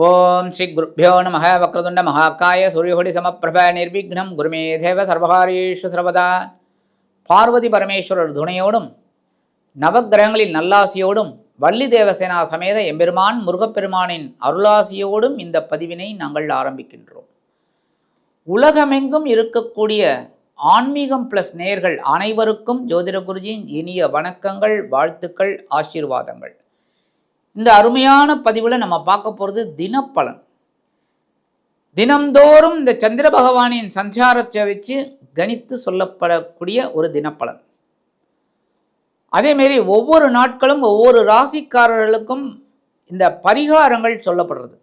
ஓம் ஸ்ரீ குருப்யோ நம வக்ரதுண்ட மகாகாய சூரியகோடி சமப்பிரப நிர்விக்னம் குருமே தேவ சர்வகாரீஷு சர்வதா. பார்வதி பரமேஸ்வரர் துணையோடும் நவக்கிரகங்களின் நல்லாசியோடும் வள்ளி தேவசேனா சமேத எம்பெருமான் முருகப்பெருமானின் அருளாசியோடும் இந்த பதிவினை நாங்கள் ஆரம்பிக்கின்றோம். உலகமெங்கும் இருக்கக்கூடிய ஆன்மீகம் பிளஸ் நேயர்கள் அனைவருக்கும் ஜோதிட குருஜியின் இனிய வணக்கங்கள், வாழ்த்துக்கள், ஆசீர்வாதங்கள். இந்த அருமையான பதிவில் நம்ம பார்க்க போகிறது தினப்பலன். தினம்தோறும் இந்த சந்திர பகவானின் சஞ்சாரத்தை வச்சு கணித்து சொல்லப்படக்கூடிய ஒரு தினப்பலன். அதேமாரி ஒவ்வொரு நாட்களும் ஒவ்வொரு ராசிக்காரர்களுக்கும் இந்த பரிகாரங்கள் சொல்லப்படுறது.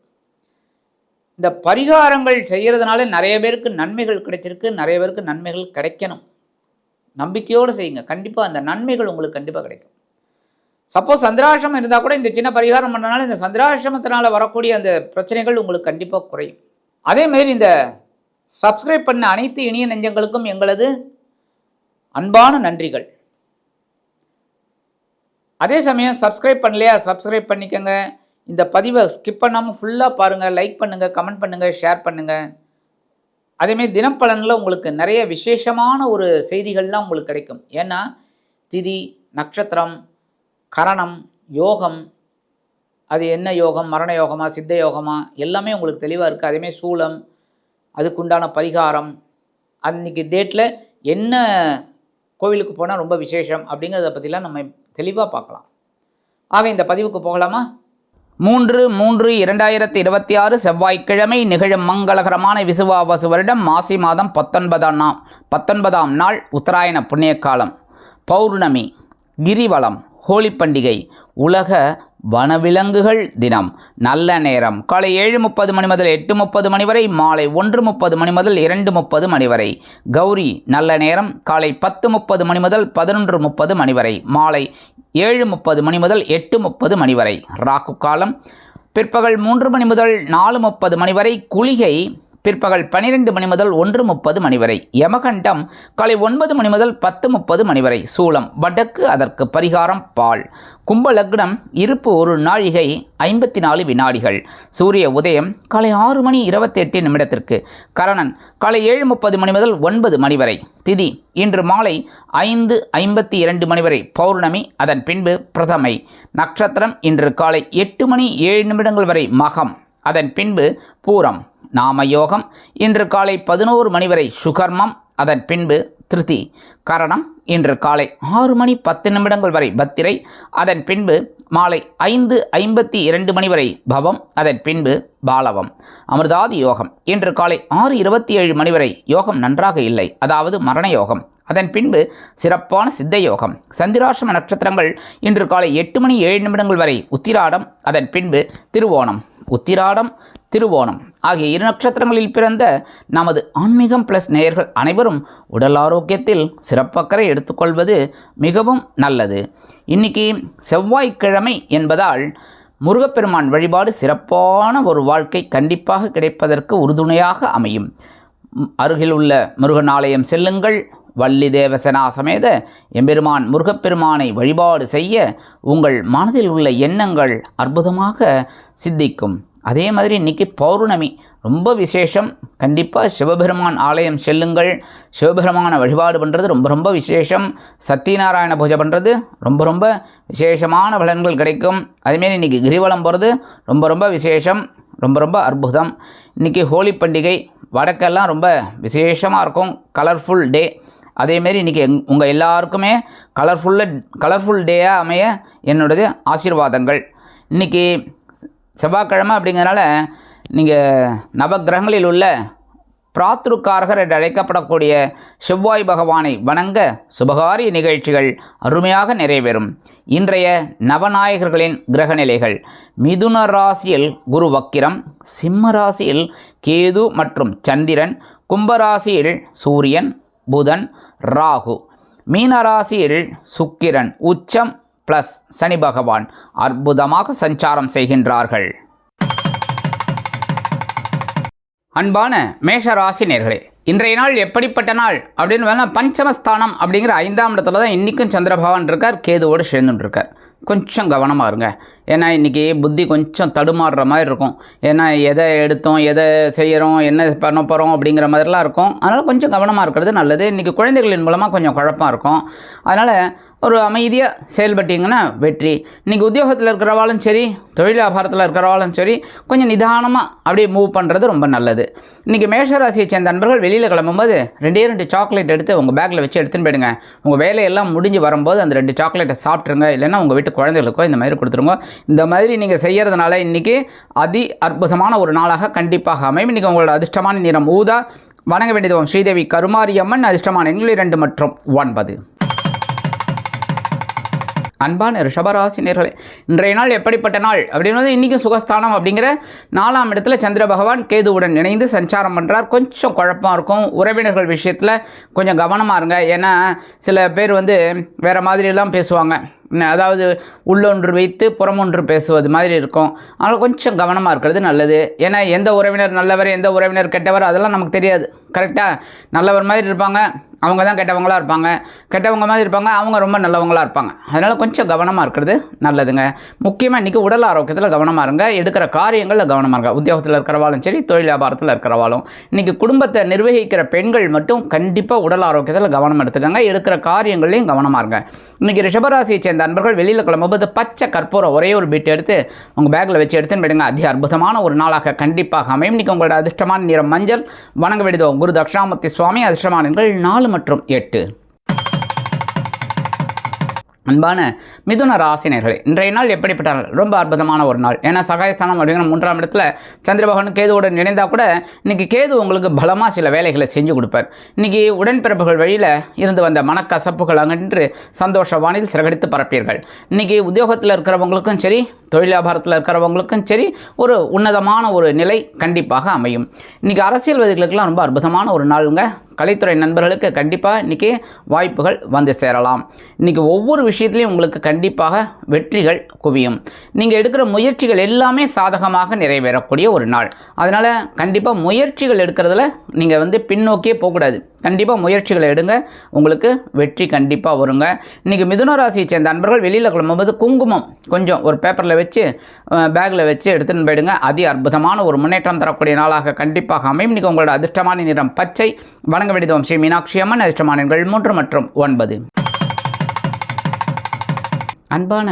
இந்த பரிகாரங்கள் செய்கிறதுனால நிறைய பேருக்கு நன்மைகள் கிடைச்சிருக்கு, நிறைய பேருக்கு நன்மைகள் கிடைக்கணும். நம்பிக்கையோடு செய்யுங்க, கண்டிப்பாக அந்த நன்மைகள் உங்களுக்கு கண்டிப்பாக கிடைக்கும். சப்போஸ் சந்திராசிரமம் இருந்தால் கூட இந்த சின்ன பரிகாரம் பண்ணனால இந்த சந்திராசிரமத்தினால் வரக்கூடிய அந்த பிரச்சனைகள் உங்களுக்கு கண்டிப்பாக குறையும். அதேமாரி இந்த சப்ஸ்கிரைப் பண்ண அனைத்து இனிய நெஞ்சங்களுக்கும் எங்களது அன்பான நன்றிகள். அதே சமயம் சப்ஸ்கிரைப் பண்ணலையா, சப்ஸ்கிரைப் பண்ணிக்கோங்க. இந்த பதிவை ஸ்கிப் பண்ணாமல் ஃபுல்லாக பாருங்கள், லைக் பண்ணுங்கள், கமெண்ட் பண்ணுங்கள், ஷேர் பண்ணுங்கள். அதேமாரி தினப்பலனில் உங்களுக்கு நிறைய விசேஷமான ஒரு செய்திகள்லாம் உங்களுக்கு கிடைக்கும். ஏன்னா திதி, நட்சத்திரம், கரணம், யோகம், அது என்ன யோகம், மரண யோகமா, சித்த யோகமா, எல்லாமே உங்களுக்கு தெளிவாக இருக்குது. அதேமாதிரி சூலம், அதுக்குண்டான பரிகாரம், அன்றைக்கி டேட்டில் என்ன கோவிலுக்கு போனால் ரொம்ப விசேஷம் அப்படிங்கிறத பற்றிலாம் நம்ம தெளிவாக பார்க்கலாம். ஆக இந்த பதிவுக்கு போகலாமா? 3/3/2026 செவ்வாய்க்கிழமை நிகழும் மங்களகரமான விசுவாவசு வருடம் மாசி மாதம் 19ஆம் நாள் உத்தராயண புண்ணிய காலம், பௌர்ணமி, கிரிவலம், ஹோலி பண்டிகை, உலக வனவிலங்குகள் தினம். நல்ல நேரம் காலை 7:30 மணி முதல் 8:30 மணி வரை, மாலை 1:30 மணி முதல் 2:30 மணி வரை. கௌரி நல்ல நேரம் காலை 10:30 மணி முதல் 11:30 மணி வரை, மாலை 7:30 மணி முதல் 8:30 மணி வரை. ராகு காலம் பிற்பகல் 3 மணி முதல் 4:30 மணி வரை. குளிகை பிற்பகல் 12 மணி முதல் 1:30 மணி வரை. யமகண்டம் காலை 9 மணி முதல் 10:30 மணி வரை. சூலம் வடக்கு, அதற்கு பரிகாரம் பால். கும்ப லக்னம் இருப்பு 1 நாழிகை 54 வினாடிகள். சூரிய உதயம் காலை 6:28 கரணன் காலை 7:30 மணி முதல் 9 மணி வரை. திதி இன்று மாலை 5:52 மணி வரை. பௌர்ணமி, அதன் பின்பு பிரதமை. நட்சத்திரம் இன்று காலை 8:07 வரை மகம், அதன் பின்பு பூரம். நாமயோகம் இன்று காலை 11 மணி வரை சுகர்மம், அதன் பின்பு திருதி. கரணம் இன்று காலை 6:10 வரை பத்திரை, அதன் பின்பு மாலை 5:52 மணி வரை பவம், அதன் பின்பு பாலவம். அமிர்தாதி யோகம் இன்று காலை 6:27 மணி வரை. யோகம் நன்றாக இல்லை, அதாவது மரண யோகம், அதன் பின்பு சிறப்பான சித்த யோகம். சந்திராசிரம நட்சத்திரங்கள் இன்று காலை 8:07 வரை உத்திராடம், அதன் பின்பு திருவோணம். உத்திராடம், திருவோணம் ஆகிய 2 நட்சத்திரங்களில் பிறந்த நமது ஆன்மீகம் பிளஸ் நேயர்கள் அனைவரும் உடல் ஆரோக்கியத்தில் சிறப்பக்கறை எடுத்துக்கொள்வது மிகவும் நல்லது. இன்னைக்கு செவ்வாய்க்கிழமை என்பதால் முருகப்பெருமான் வழிபாடு சிறப்பான ஒரு வாழ்க்கை கண்டிப்பாக கிடைப்பதற்கு உறுதுணையாக அமையும். அருகில் உள்ள முருகன் ஆலயம் செல்லுங்கள். வள்ளி தேவசேனா சமேத எம்பெருமான் முருகப்பெருமானை வழிபாடு செய்ய உங்கள் மனதில் உள்ள எண்ணங்கள் அற்புதமாக சித்திக்கும். அதே மாதிரி இன்றைக்கி பௌர்ணமி ரொம்ப விசேஷம். கண்டிப்பாக சிவபெருமான் ஆலயம் செல்லுங்கள். சிவபெருமானை வழிபாடு பண்ணுறது ரொம்ப விசேஷம். சத்யநாராயண பூஜை பண்ணுறது ரொம்ப விசேஷமான பலன்கள் கிடைக்கும். அதேமாரி இன்றைக்கி கிரிவலம் போகிறது ரொம்ப விசேஷம், ரொம்ப அற்புதம். இன்றைக்கி ஹோலி பண்டிகை வடக்கெல்லாம் ரொம்ப விசேஷமாக இருக்கும், கலர்ஃபுல் டே. அதேமாரி இன்றைக்கி உங்கள் எல்லாருக்குமே கலர்ஃபுல் டேயாக அமைய என்னுடைய ஆசீர்வாதங்கள். இன்றைக்கி செவ்வாய்க்கிழமை அப்படிங்கிறனால நீங்கள் நவக்கிரகங்களில் உள்ள பிராத்ருக்காரகர் என்று அழைக்கப்படக்கூடிய செவ்வாய் பகவானை வணங்க சுபகாரிய நிகழ்ச்சிகள் அருமையாக நிறைவேறும். இன்றைய நவநாயகர்களின் கிரகநிலைகள்: மிதுன ராசியில் குரு வக்கிரம், சிம்ம ராசியில் கேது மற்றும் சந்திரன், கும்பராசியில் சூரியன், புதன், ராகு, மீனராசியில் சுக்கிரன் உச்சம் பிளஸ் சனி பகவான் அற்புதமாக சஞ்சாரம் செய்கின்றார்கள். அன்பான மேஷராசி நேயர்களே, இன்றைய நாள் எப்படிப்பட்ட நாள் அப்படின்னு வேணால் பஞ்சமஸ்தானம் அப்படிங்கிற 5ஆம் இடத்துல தான் இன்றைக்கும் சந்திர பகவான் இருக்கார், கேதுவோடு சேர்ந்துட்டு இருக்கார். கொஞ்சம் கவனமாக இருங்க. ஏன்னா இன்றைக்கி புத்தி கொஞ்சம் தடுமாறுற மாதிரி இருக்கும். ஏன்னா எதை எடுத்தோம், எதை செய்கிறோம், என்ன பண்ண போகிறோம் அப்படிங்கிற மாதிரிலாம் இருக்கும். அதனால் கொஞ்சம் கவனமாக இருக்கிறது நல்லது. இன்றைக்கி குழந்தைகளின் மூலமாக கொஞ்சம் குழப்பம் இருக்கும். அதனால் ஒரு அமைதியாக செயல்பட்டிங்கன்னா வெற்றி. இன்றைக்கி உத்தியோகத்தில் இருக்கிறவாலும் சரி, தொழில் வியாபாரத்தில் இருக்கிறவாலும் சரி, கொஞ்சம் நிதானமாக அப்படியே மூவ் பண்ணுறது ரொம்ப நல்லது. இன்றைக்கி மேஷராசியை சேர்ந்த நண்பர்கள் வெளியில் கிளம்பும்போது 2 சாக்லேட் எடுத்து உங்கள் பேக்கில் வச்சு எடுத்துன்னு போயிடுங்க. உங்கள் வேலையெல்லாம் முடிஞ்சு வரும்போது அந்த 2 சாக்லேட்டை சாப்பிட்ருங்க. இல்லைன்னா உங்கள் வீட்டு குழந்தைகளுக்கோ இந்த மாதிரி கொடுத்துருங்க. இந்த மாதிரி நீங்கள் செய்கிறதுனால இன்றைக்கி அற்புதமான ஒரு நாளாக கண்டிப்பாக அமையும். இன்றைக்கி உங்களோட அதிர்ஷ்டமான நிறம் ஊதா. வணங்க வேண்டியது ஸ்ரீதேவி கருமாரியம்மன். அதிர்ஷ்டமான எண்கள் 2 மற்றும் 9. அன்பான ரிஷபராசினியர்களே, இன்றைய நாள் எப்படிப்பட்ட நாள் அப்படின்றது இன்றைக்கும் சுகஸ்தானம் அப்படிங்கிற 4ஆம் இடத்துல சந்திர பகவான் கேதுவுடன் இணைந்து சஞ்சாரம் பண்ணுறார். கொஞ்சம் குழப்பம் இருக்கும். உறவினர்கள் விஷயத்தில் கொஞ்சம் கவனமாக இருங்க. ஏன்னா சில பேர் வேறு மாதிரியெல்லாம் பேசுவாங்க. அதாவது உள்ளொன்று வைத்து புறமொன்று பேசுவது மாதிரி இருக்கும். அதனால் கொஞ்சம் கவனமாக இருக்கிறது நல்லது. ஏன்னா எந்த உறவினர் நல்லவர், எந்த உறவினர் கெட்டவர் அதெல்லாம் நமக்கு தெரியாது. கரெக்டாக நல்லவர் மாதிரி இருப்பாங்க, அவங்க தான் கெட்டவங்களாக இருப்பாங்க. கெட்டவங்க மாதிரி இருப்பாங்க, அவங்க ரொம்ப நல்லவங்களாக இருப்பாங்க. அதனால் கொஞ்சம் கவனமாக இருக்கிறது நல்லதுங்க. முக்கியமாக இன்றைக்கி உடல் ஆரோக்கியத்தில் கவனமாக இருங்க. எடுக்கிற காரியங்களில் கவனமாக இருங்க. உத்தியோகத்தில் இருக்கிறவாலும் சரி, தொழில் வியாபாரத்தில் இருக்கிறவாலும். இன்றைக்கி குடும்பத்தை நிர்வகிக்கிற பெண்கள் மட்டும் கண்டிப்பாக உடல் ஆரோக்கியத்தில் கவனம் எடுத்துக்கங்க. எடுக்கிற காரியங்களையும் கவனமாக இருங்க. இன்றைக்கி ரிஷபராசியை சேர்ந்த நண்பர்கள் வெளியில் கிளம்பும்போது பச்சை கற்பூரம் ஒரே ஒரு பீட் எடுத்து உங்கள் பேக்கில் வச்சு எடுத்துன்னு போயிடுங்க. அதி அற்புதமான ஒரு நாளாக கண்டிப்பாக அமையும். இன்றைக்கி உங்களோட அதிர்ஷ்டமான நிறம் மஞ்சள். வணங்க வேண்டியதோ குரு தட்சிணாமூர்த்தி சுவாமி. அதிர்ஷ்டமான எண்கள் 4 மற்றும் 8. அன்பான மிதுன ராசினியர்களே, இன்றைய நாள் எப்படிப்பட்ட நாள்? ரொம்ப அற்புதமான ஒரு நாள். ஏன்னா சகாயஸ்தானம் அப்படிங்கிற 3ஆம் இடத்துல சந்திர பகவான் கேதுவுடன் இணைந்தால் கூட இன்றைக்கி கேது உங்களுக்கு பலமாக சில வேலைகளை செஞ்சு கொடுப்பார். இன்றைக்கி உடன்பிறப்புகள் வழியில் இருந்து வந்த மனக்கசப்புகள் அகன்று சந்தோஷ வானில் சிறகடித்து பரப்பீர்கள். இன்றைக்கி உத்தியோகத்தில் இருக்கிறவங்களுக்கும் சரி, தொழில் வியாபாரத்தில் இருக்கிறவங்களுக்கும் சரி, ஒரு உன்னதமான ஒரு நிலை கண்டிப்பாக அமையும். இன்றைக்கி அரசியல்வாதிகளுக்கெல்லாம் ரொம்ப அற்புதமான ஒரு நாளுங்க. கலைத்துறை நண்பர்களுக்கு கண்டிப்பாக இன்றைக்கி வாய்ப்புகள் வந்து சேரலாம். இன்றைக்கி ஒவ்வொரு விஷயத்துலையும் உங்களுக்கு கண்டிப்பாக வெற்றிகள் குவியும். நீங்கள் எடுக்கிற முயற்சிகள் எல்லாமே சாதகமாக நிறைவேறக்கூடிய ஒரு நாள். அதனால் கண்டிப்பாக முயற்சிகள் எடுக்கிறதுல நீங்கள் பின்னோக்கியே போகக்கூடாது. கண்டிப்பாக முயற்சிகளை எடுங்க, உங்களுக்கு வெற்றி கண்டிப்பாக வருங்க. இன்றைக்கி மிதுன ராசியை சேர்ந்த நண்பர்கள் வெளியில் கிளம்பும்போது குங்குமம் கொஞ்சம் ஒரு பேப்பரில் வச்சு பேக்கில் வச்சு எடுத்துன்னு போயிடுங்க. அதி அற்புதமான ஒரு முன்னேற்றம் தரக்கூடிய நாளாக கண்டிப்பாக அமையும். இன்றைக்கி உங்களோட அதிர்ஷ்டமான நிறம் பச்சை. வணங்க வேண்டியது ஸ்ரீ மீனாட்சி அம்மன். அதிர்ஷ்டமான எண்கள் 3 மற்றும் 9. அன்பான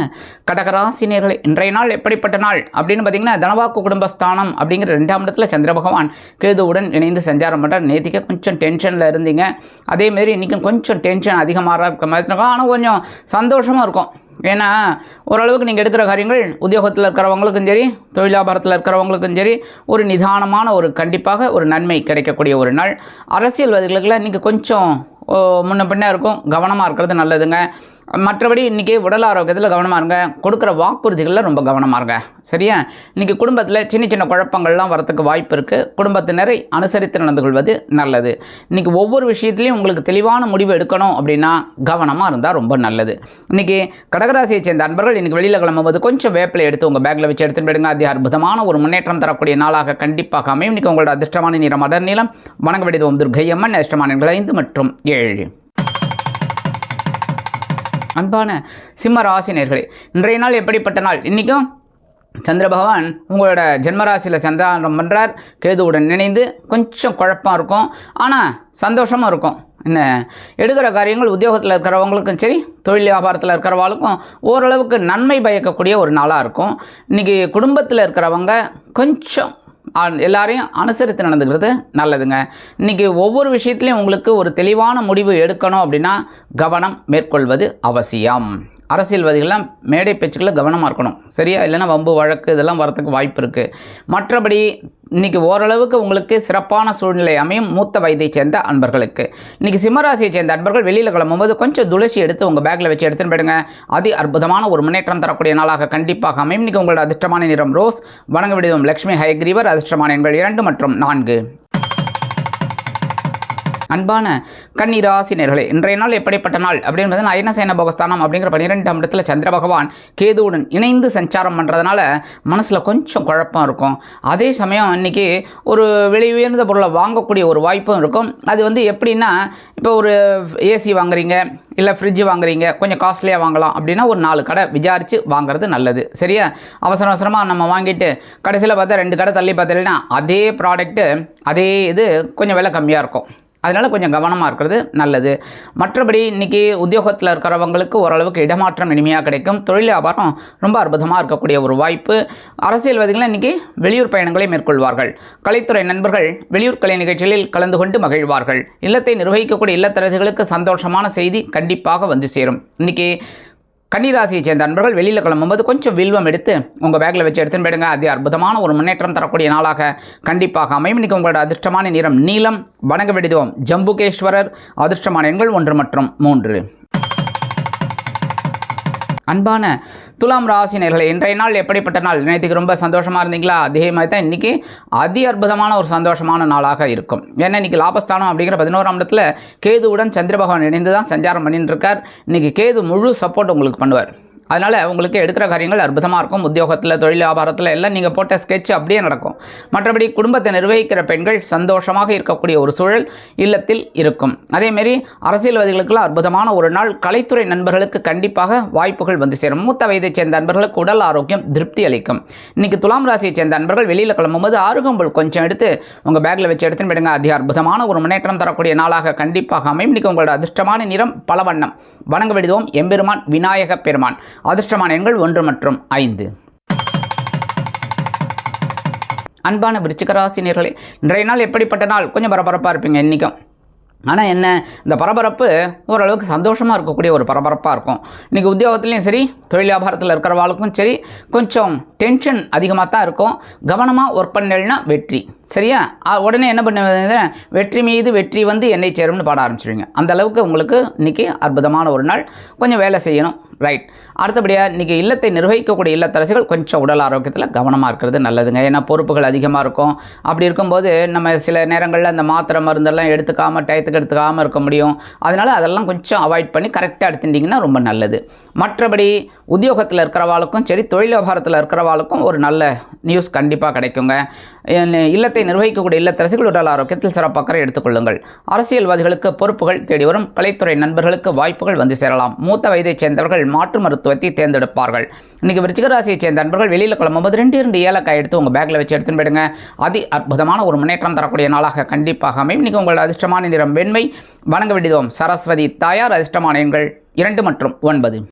கடகராசினியர்களே, இன்றைய நாள் எப்படிப்பட்ட நாள் அப்படின்னு பார்த்தீங்கன்னா தனவாக்கு குடும்பஸ்தானம் அப்படிங்கிற 2ஆம் இடத்துல சந்திர பகவான் கேதுவுடன் இணைந்து சஞ்சாரம் பண்ணுறார். நேற்றுக்கே கொஞ்சம் டென்ஷனில் இருந்தீங்க. அதேமாரி இன்றைக்கும் கொஞ்சம் டென்ஷன் அதிகமாக இருக்க மாதிரி இருக்கும். ஆனால் கொஞ்சம் சந்தோஷமாக இருக்கும். ஏன்னா ஓரளவுக்கு நீங்கள் எடுக்கிற காரியங்கள் உத்தியோகத்தில் இருக்கிறவங்களுக்கும் சரி, தொழில் வியாபாரத்தில் இருக்கிறவங்களுக்கும் சரி, ஒரு நிதானமான ஒரு கண்டிப்பாக ஒரு நன்மை கிடைக்கக்கூடிய ஒரு நாள். அரசியல்வாதிகளுக்கெல்லாம் இன்றைக்கி கொஞ்சம் முன்ன பின்னே இருக்கும். கவனமாக இருக்கிறது நல்லதுங்க. மற்றபடி இன்றைக்கி உடல் ஆரோக்கியத்தில் கவனமாக இருங்க. கொடுக்குற வாக்குறுதிகளில் ரொம்ப கவனமாக இருங்க. சரியா? இன்றைக்கி குடும்பத்தில் சின்ன சின்ன குழப்பங்கள்லாம் வரத்துக்கு வாய்ப்பு இருக்குது. குடும்பத்தினரை அனுசரித்து நடந்து கொள்வது நல்லது. இன்றைக்கி ஒவ்வொரு விஷயத்துலையும் உங்களுக்கு தெளிவான முடிவு எடுக்கணும் அப்படின்னா கவனமாக இருந்தால் ரொம்ப நல்லது. இன்றைக்கி கடகராசியை சேர்ந்த அன்பர்கள் இன்றைக்கி வெளியில் கிளம்பும்போது கொஞ்சம் வேப்பிலை எடுத்து உங்கள் பேக்கில் வச்சு எடுத்துகிட்டு போயிடுங்க. அதி அற்புதமான ஒரு முன்னேற்றம் தரக்கூடிய நாளாக கண்டிப்பாக அமையும். இன்றைக்கி உங்களோட அதிர்ஷ்டமான நிறம் அடர் நீளம். வணங்க வேண்டியது துர்க்கையம்மன். அதிர்ஷ்டமான எண்கள் 5 மற்றும் 7. அன்பான சிம்ம ராசினியர்களே, இன்றைய நாள் எப்படிப்பட்ட நாள்? இன்றைக்கும் சந்திர பகவான் உங்களோட ஜென்மராசியில் சந்திரானம் பண்ணுறார். கேதுவுடன் இணைந்து கொஞ்சம் குழப்பம் இருக்கும், ஆனால் சந்தோஷமாக இருக்கும். என்ன எடுக்கிற காரியங்கள் உத்தியோகத்தில் இருக்கிறவங்களுக்கும் சரி, தொழில் வியாபாரத்தில் இருக்கிறவங்களுக்கும் ஓரளவுக்கு நன்மை பயக்கக்கூடிய ஒரு நாளாக இருக்கும். இன்றைக்கி குடும்பத்தில் இருக்கிறவங்க கொஞ்சம் எல்லாரையும் அனுசரித்து நடந்துக்கிறது நல்லதுங்க. இன்றைக்கி ஒவ்வொரு விஷயத்துலையும் உங்களுக்கு ஒரு தெளிவான முடிவு எடுக்கணும் அப்படின்னா கவனம் மேற்கொள்வது அவசியம். அரசியல்வாதிகள்லாம் மேடை பேச்சுக்களை கவனமாக இருக்கணும். சரியா? இல்லைன்னா வம்பு வழக்கு இதெல்லாம் வரத்துக்கு வாய்ப்பு இருக்குது. மற்றபடி இன்றைக்கி ஓரளவுக்கு உங்களுக்கு சிறப்பான சூழ்நிலை அமையும். மூத்த வயதை சேர்ந்த அன்பர்களுக்கு இன்றைக்கி சிம்மராசியை சேர்ந்த அன்பர்கள் வெளியில் கிளம்பும்போது கொஞ்சம் துளசி எடுத்து உங்கள் பேக்கில் வச்சு எடுத்துன்னு போயிடுங்க. அதி அற்புதமான ஒரு முன்னேற்றம் தரக்கூடிய நாளாக கண்டிப்பாக அமையும். இன்றைக்கி உங்களோட அதிர்ஷ்டமான நிறம் ரோஸ். வணங்க வேண்டியது லட்சுமி ஹயக்ரீவர். அதிர்ஷ்டமான எண்கள் 2 மற்றும் 4. அன்பான கன்னிராசினியர்களே, இன்றைய நாள் எப்படிப்பட்ட நாள் அப்படின்றது அயனசேன போகஸ்தானம் அப்படிங்கிற 12ஆம் இடத்துல சந்திர பகவான் கேதுவுடன் இணைந்து சஞ்சாரம் பண்ணுறதுனால மனசில் கொஞ்சம் குழப்பம் இருக்கும். அதே சமயம் இன்றைக்கி ஒரு விலை உயர்ந்த பொருளை வாங்கக்கூடிய ஒரு வாய்ப்பும் இருக்கும். அது எப்படின்னா, இப்போ ஒரு ஏசி வாங்குறீங்க, இல்லை ஃப்ரிட்ஜ் வாங்குறீங்க, கொஞ்சம் காஸ்ட்லியாக வாங்கலாம் அப்படின்னா ஒரு 4 கடை விசாரித்து வாங்குறது நல்லது. சரியா? அவசரமாக நம்ம வாங்கிட்டு கடைசியில் பார்த்தா 2 கடை தள்ளி பார்த்தீங்கன்னா அதே ப்ராடக்ட்டு அதே இது கொஞ்சம் விலை கம்மியாக இருக்கும். அதனால் கொஞ்சம் கவனமாக இருக்கிறது நல்லது. மற்றபடி இன்றைக்கி உத்தியோகத்தில் இருக்கிறவங்களுக்கு ஓரளவுக்கு இடமாற்றம் இனிமையாக கிடைக்கும். தொழில் வியாபாரம் ரொம்ப அற்புதமாக இருக்கக்கூடிய ஒரு வாய்ப்பு. அரசியல்வாதிகள் இன்றைக்கி வெளியூர் பயணங்களை மேற்கொள்வார்கள். கலைத்துறை நண்பர்கள் வெளியூர் கலை நிகழ்ச்சிகளில் கலந்து கொண்டு மகிழ்வார்கள். இல்லத்தை நிர்வகிக்கக்கூடிய இல்லத்தரசிகளுக்கு சந்தோஷமான செய்தி கண்டிப்பாக வந்து சேரும். இன்றைக்கி கன்னிராசியை சேர்ந்த நண்பர்கள் வெளியில் கிளம்பும்போது கொஞ்சம் வில்வம் எடுத்து உங்கள் பேக்கில் வச்சு எடுத்துன்னு போயிடுங்க. அது அற்புதமான ஒரு முன்னேற்றம் தரக்கூடிய நாளாக கண்டிப்பாக அமையும். இன்றைக்கி உங்களோட அதிர்ஷ்டமான நிறம் நீலம். வணங்க விடுவோம் ஜம்புகேஸ்வரர். அதிர்ஷ்டமான எண்கள் 1 மற்றும் 3. அன்பான துலாம் ராசினியர்களே, இன்றைய நாள் எப்படிப்பட்ட நாள்? நேற்றுக்கு ரொம்ப சந்தோஷமாக இருந்தீங்களா? அதே மாதிரி தான் இன்றைக்கி அதி அற்புதமான ஒரு சந்தோஷமான நாளாக இருக்கும். ஏன்னா இன்றைக்கி லாபஸ்தானம் அப்படிங்கிற 11ஆம் இடத்துல கேதுவுடன் சந்திர பகவான் இணைந்து தான் சஞ்சாரம் பண்ணிட்டு இருக்கார். இன்றைக்கி கேது முழு சப்போர்ட் உங்களுக்கு பண்ணுவார். அதனால் உங்களுக்கு எடுக்கிற காரியங்கள் அற்புதமாக இருக்கும். உத்தியோகத்தில், தொழில் வியாபாரத்தில் எல்லாம் நீங்கள் போட்ட ஸ்கெட்ச் அப்படியே நடக்கும். மற்றபடி குடும்பத்தை நிர்வகிக்கிற பெண்கள் சந்தோஷமாக இருக்கக்கூடிய ஒரு சூழல் இல்லத்தில் இருக்கும். அதேமாரி அரசியல்வாதிகளுக்கெல்லாம் அற்புதமான ஒரு நாள். கலைத்துறை நண்பர்களுக்கு கண்டிப்பாக வாய்ப்புகள் வந்து சேரும். மூத்த வயதைச் சேர்ந்த நண்பர்களுக்கு உடல் ஆரோக்கியம் திருப்தி அளிக்கும். இன்றைக்கி துலாம் ராசியைச் சேர்ந்த நண்பர்கள் வெளியில் கிளம்பும்போது அருகம்புல் கொஞ்சம் எடுத்து உங்கள் பேக்கில் வச்சு எடுத்துன்னு போயிடுங்க. அதி அற்புதமான ஒரு முன்னேற்றம் தரக்கூடிய நாளாக கண்டிப்பாக அமையும். இன்றைக்கி உங்களோட அதிர்ஷ்டமான நிறம் பலவண்ணம். வணங்க விடுவோம் எம்பெருமான் விநாயக பெருமான். அதிர்ஷ்டமான எண்கள் 1 மற்றும் 5. அன்பான விருச்சிக ராசினியர்களே, இன்றைய நாள் எப்படிப்பட்ட நாள்? கொஞ்சம் பரபரப்பாக இருப்பீங்க இன்றைக்கும். ஆனால் என்ன, இந்த பரபரப்பு ஓரளவுக்கு சந்தோஷமாக இருக்கக்கூடிய ஒரு பரபரப்பாக இருக்கும். இன்றைக்கி உத்தியோகத்துலேயும் சரி, தொழில் வியாபாரத்தில் இருக்கிறவாளுக்கும் சரி, கொஞ்சம் டென்ஷன் அதிகமாக தான் இருக்கும். கவனமாக ஒர்க் பண்ணலைன்னா வெற்றி. சரியா? உடனே என்ன பண்ணுவீங்க, வெற்றி மீது வெற்றி வந்து என்னை சேரும்னு பாட ஆரம்பிச்சிடுவீங்க. அந்த அளவுக்கு உங்களுக்கு இன்றைக்கி அற்புதமான ஒரு நாள். கொஞ்சம் வேலை செய்யணும். ரைட். அடுத்தபடியாக இன்றைக்கி இல்லத்தை நிர்வகிக்கக்கூடிய இல்லத்தரசிகள் கொஞ்சம் உடல் ஆரோக்கியத்தில் கவனமாக இருக்கிறது நல்லதுங்க. ஏன்னா பொறுப்புகள் அதிகமாக இருக்கும். அப்படி இருக்கும்போது நம்ம சில நேரங்களில் அந்த மாத்திரை மருந்தெல்லாம் எடுத்துக்காமல் டயத்துக்கு எடுத்துக்காமல் இருக்க முடியும். அதனால் அதெல்லாம் கொஞ்சம் அவாய்ட் பண்ணி கரெக்டாக எடுத்துட்டிங்கன்னா ரொம்ப நல்லது. மற்றபடி உத்தியோகத்தில் இருக்கிறவாளுக்கும் சரி, தொழில் வியாபாரத்தில் இருக்கிறவாளுக்கும் ஒரு நல்ல நியூஸ் கண்டிப்பாக கிடைக்குங்க. இல்லத்தை நிர்வகிக்கக்கூடிய இல்லத்தரசிகள் உடல் ஆரோக்கியத்தில் சிறப்பாக எடுத்துக்கொள்ளுங்கள். அரசியல்வாதிகளுக்கு பொறுப்புகள் தேடி வரும். கலைத்துறை நண்பர்களுக்கு வாய்ப்புகள் வந்து சேரலாம். மூத்த வயதைச் சேர்ந்தவர்கள் மாற்று மருத்துவத்தை தேர்ந்தெடுப்பார்கள். இன்றைக்கி விருச்சிக ராசியை சேர்ந்த நண்பர்கள் வெளியில் கிளம்பும்போது 2 ஏலக்காய் எடுத்து உங்கள் பேக்கில் வச்சு எடுத்துன்னு போயிடுங்க. அதி அற்புதமான ஒரு முன்னேற்றம் தரக்கூடிய நாளாக கண்டிப்பாக அமையும். இன்றைக்கி உங்களோட அதிர்ஷ்டமான நிறம் வெண்மை. வணங்க விடுவோம் சரஸ்வதி தாயார். அதிர்ஷ்டமான எண்கள் 2 மற்றும் 9.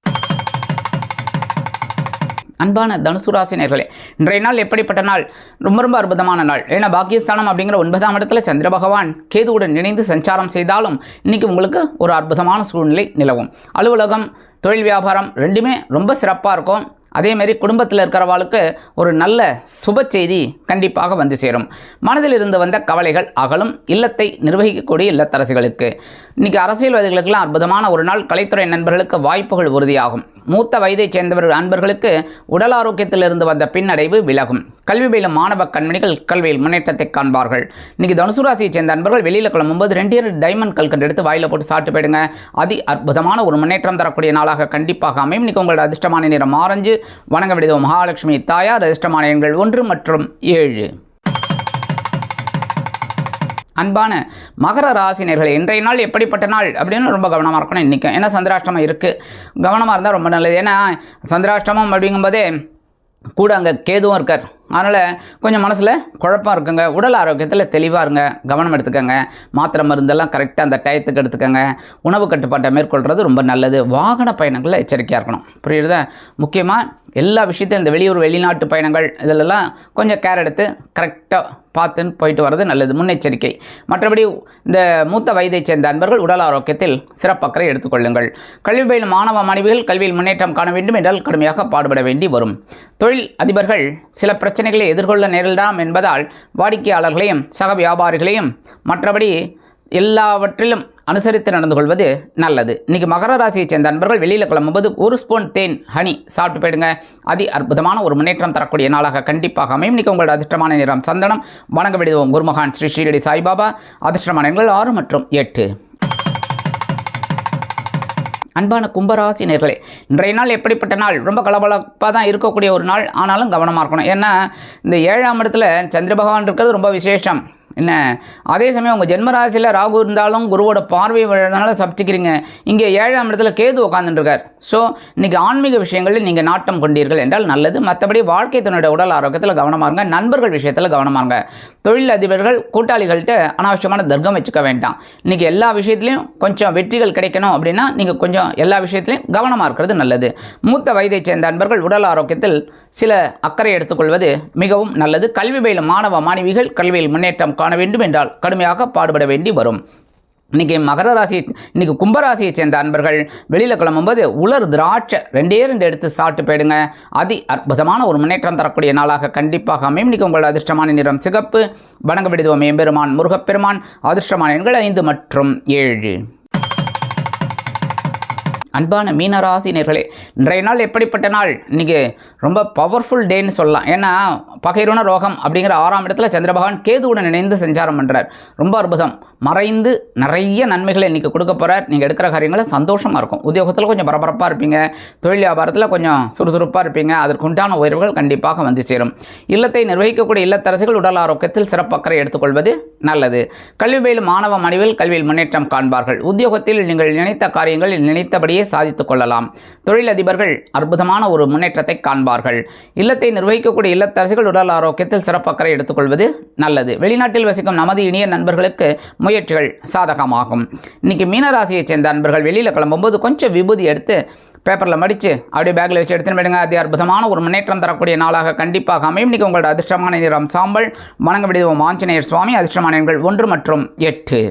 அன்பான தனுசு ராசினியர்களே, இன்றைய நாள் எப்படிப்பட்ட நாள்? ரொம்ப அற்புதமான நாள். ஏன்னா பாக்கியஸ்தானம் அப்படிங்கிற 9ஆம் இடத்துல சந்திர பகவான் கேதுவுடன் இணைந்து சஞ்சாரம் செய்தாலும் இன்றைக்கி உங்களுக்கு ஒரு அற்புதமான சூழ்நிலை நிலவும். அலுவலகம், தொழில் வியாபாரம் ரெண்டுமே ரொம்ப சிறப்பாக இருக்கும். அதேமாரி குடும்பத்தில் இருக்கிறவாளுக்கு ஒரு நல்ல சுப செய்தி கண்டிப்பாக வந்து சேரும். மனதில் இருந்து வந்த கவலைகள் அகலும். இல்லத்தை நிர்வகிக்கக்கூடிய இல்லத்தரசிகளுக்கு இன்றைக்கி அரசியல்வாதிகளுக்கெல்லாம் அற்புதமான ஒரு நாள். கலைத்துறை நண்பர்களுக்கு வாய்ப்புகள் உறுதியாகும். மூத்த வயதைச் சேர்ந்தவர்கள் நண்பர்களுக்கு உடல் ஆரோக்கியத்திலிருந்து வந்த பின்னடைவு விலகும். கல்வி பயிலும் மாணவ கண்மணிகள் கல்வியில் முன்னேற்றத்தை காண்பார்கள். இன்றைக்கி தனுசு ராசியை சேர்ந்த நண்பர்கள் வெளியில் கிளம்பும்போது 2 டைமண்ட் கல்கண்டு எடுத்து வாயில் போட்டு சாப்பிட்டு போயிடுங்க. அதி அற்புதமான ஒரு முன்னேற்றம் தரக்கூடிய நாளாக கண்டிப்பாக அமையும். இன்றைக்கி உங்களோட அதிர்ஷ்டமான நிறம் ஆரஞ்சு. வணங்க விடுவோம் மகாலட்சுமி தாயார். அதிர்ஷ்டமான எண்கள் 1 மற்றும் 7. அன்பான மகர ராசினியர்களே, இன்றைய நாள் எப்படிப்பட்ட நாள் அப்படின்னு ரொம்ப கவனமாக இருக்கணும் இன்றைக்கி. ஏன்னா சந்திராஷ்டமம் இருக்குது. கவனமாக இருந்தால் ரொம்ப நல்லது. ஏன்னா சந்திராஷ்டமம் அப்படிங்கும்போதே கூட அங்கே கேதுவும் இருக்கார். அதனால் கொஞ்சம் மனசில் குழப்பம் இருக்குங்க. உடல் ஆரோக்கியத்தில் தெளிவாக இருங்க. கவனம் எடுத்துக்கோங்க. மாத்திரை மருந்தெல்லாம் கரெக்டாக அந்த டயத்துக்கு எடுத்துக்கோங்க. உணவு கட்டுப்பாட்டை மேற்கொள்கிறது ரொம்ப நல்லது. வாகன பயணங்களில் எச்சரிக்கையாக இருக்கணும். புரியுதா? முக்கியமாக எல்லா விஷயத்தையும் இந்த வெளியூர் வெளிநாட்டு பயணங்கள் இதிலெல்லாம் கொஞ்சம் கேர் எடுத்து கரெக்டாக பார்த்துன்னு போயிட்டு வர்றது நல்லது, முன்னெச்சரிக்கை. மற்றபடி இந்த மூத்த வயதைச் சேர்ந்த அன்பர்கள் உடல் ஆரோக்கியத்தில் சிறப்பக்கறை எடுத்துக்கொள்ளுங்கள். கல்வி பயிலும் மாணவ மாணவிகள் கல்வியில் முன்னேற்றம் காண வேண்டும் என்றால் கடுமையாக பாடுபட வேண்டி வரும். தொழில் அதிபர்கள் சில பிரச்சனைகளை எதிர்கொள்ள நேரிடலாம் என்பதால் வாடிக்கையாளர்களையும் சக வியாபாரிகளையும் மற்றபடி எல்லாவற்றிலும் அனுசரித்து நடந்து கொள்வது நல்லது. இன்றைக்கி மகர ராசியை சேர்ந்த நண்பர்கள் வெளியில் கிளம்பும்போது 1 ஸ்பூன் தேன் ஹனி சாப்பிட்டு போயிடுங்க. அதி அற்புதமான ஒரு முன்னேற்றம் தரக்கூடிய நாளாக கண்டிப்பாக அமையும். இன்றைக்கி உங்களோட அதிர்ஷ்டமான நிறம் சந்தனம். வணங்க விடுவோம் குருமகான் ஸ்ரீ ஷீரடி சாய்பாபா. அதிர்ஷ்டமான எண்கள் 6 மற்றும் 8. அன்பான கும்பராசி நேர்களே, இன்றைய நாள் எப்படிப்பட்ட நாள்? ரொம்ப கலபலப்பாக தான் இருக்கக்கூடிய ஒரு நாள். ஆனாலும் கவனமாக இருக்கணும். ஏன்னா இந்த 7ஆம் இடத்துல சந்திர பகவான் இருக்கிறது ரொம்ப விசேஷம் என்ன. அதே சமயம் உங்கள் ஜென்மராசியில் ராகு இருந்தாலும் குருவோட பார்வை விழனால சப்திக்கிறீங்க. இங்கே 7ஆம் இடத்துல கேது உட்காந்துருக்கார். ஸோ இன்றைக்கி ஆன்மீக விஷயங்களில் நீங்கள் நாட்டம் கொண்டீர்கள் என்றால் நல்லது. மற்றபடி வாழ்க்கை தன்னுடைய உடல் ஆரோக்கியத்தில் கவனமாக இருங்க. நண்பர்கள் விஷயத்தில் கவனமாக இருங்க. தொழில் அதிபர்கள் கூட்டாளிகள்கிட்ட அனாவசியமான தர்க்கம் வச்சுக்க வேண்டாம். இன்றைக்கி எல்லா விஷயத்துலையும் கொஞ்சம் வெற்றிகள் கிடைக்கணும் அப்படின்னா நீங்கள் கொஞ்சம் எல்லா விஷயத்துலையும் கவனமாக இருக்கிறது நல்லது. மூத்த வயதைச் சேர்ந்த நண்பர்கள் உடல் ஆரோக்கியத்தில் சில அக்கறை எடுத்துக்கொள்வது மிகவும் நல்லது. கல்வி பயிலும் மாணவ மாணவிகள் கல்வியில் முன்னேற்றம் காண வேண்டும் என்றால் கடுமையாக பாடுபட வேண்டி வரும். இன்றைக்கி இன்றைக்கி கும்பராசியை சேர்ந்த அன்பர்கள் வெளியில் கிளம்பும்போது உலர் திராட்சை 2 எடுத்து சாப்பிட்டு போயிடுங்க. அதி அற்புதமான ஒரு முன்னேற்றம் தரக்கூடிய நாளாக கண்டிப்பாக அமையும். இன்றைக்கி உங்களோட அதிர்ஷ்டமான நிறம் சிகப்பு. வணங்க விடுவோம் எம்பெருமான் முருகப்பெருமான். அதிர்ஷ்டமான எண்கள் 5 மற்றும் 7. அன்பான மீனராசி நேர்களே, இன்றைய நாள் எப்படிப்பட்ட நாள்? இன்றைக்கி ரொம்ப பவர்ஃபுல் டேன்னு சொல்லலாம். ஏன்னா பகைருண ரோகம் அப்படிங்கிற 6ஆம் இடத்துல சந்திர பகவான் கேதுவுடன் இணைந்து சஞ்சாரம் பண்ணுறார். ரொம்ப அற்புதம். மறைந்து நிறைய நன்மைகளை இன்றைக்கி கொடுக்க போகிறார். நீங்கள் எடுக்கிற காரியங்களும் சந்தோஷமாக இருக்கும். உத்தியோகத்தில் கொஞ்சம் பரபரப்பாக இருப்பீங்க. தொழில் வியாபாரத்தில் கொஞ்சம் சுறுசுறுப்பாக இருப்பீங்க. அதற்குண்டான உயர்வுகள் கண்டிப்பாக வந்து சேரும். இல்லத்தை நிர்வகிக்கக்கூடிய இல்லத்தரசிகள் உடல் ஆரோக்கியத்தில் சிறப்பு அக்கறை எடுத்துக்கொள்வது நல்லது. கல்வி பயிலும் மாணவ மாணவிகள் கல்வியில் முன்னேற்றம் காண்பார்கள். உத்தியோகத்தில் நீங்கள் நினைத்த காரியங்கள் நினைத்தபடியே சாதித்துக் கொள்ளலாம். தொழிலதிபர்கள் அற்புதமான ஒரு முன்னேற்றத்தை காண்பார்கள். இல்லத்தை நிர்வகிக்கக்கூடிய இல்லத்தரசிகள் உடல் ஆரோக்கியத்தில் சிறப்பு அக்கறை எடுத்துக்கொள்வது நல்லது. வெளிநாட்டில் வசிக்கும் நமது இனிய நண்பர்களுக்கு முயற்சிகள் சாதகமாகும். இன்றைக்கி மீனராசியை சேர்ந்த நண்பர்கள் வெளியில் கிளம்பும்போது கொஞ்சம் விபூதி எடுத்து பேப்பரில் மடித்து அப்படியே பேக்கில் வச்சு எடுத்துன்னு போயிடுங்க. அது அற்புதமான ஒரு முன்னேற்றம் தரக்கூடிய நாளாக கண்டிப்பாக அமையும். இன்றைக்கி உங்களோட அதிர்ஷ்டமான நிறம் சாம்பல். வணங்க விடுவோம் ஆஞ்சநேயர் சுவாமி. அதிர்ஷ்டமான எண்கள் 1 மற்றும் 8.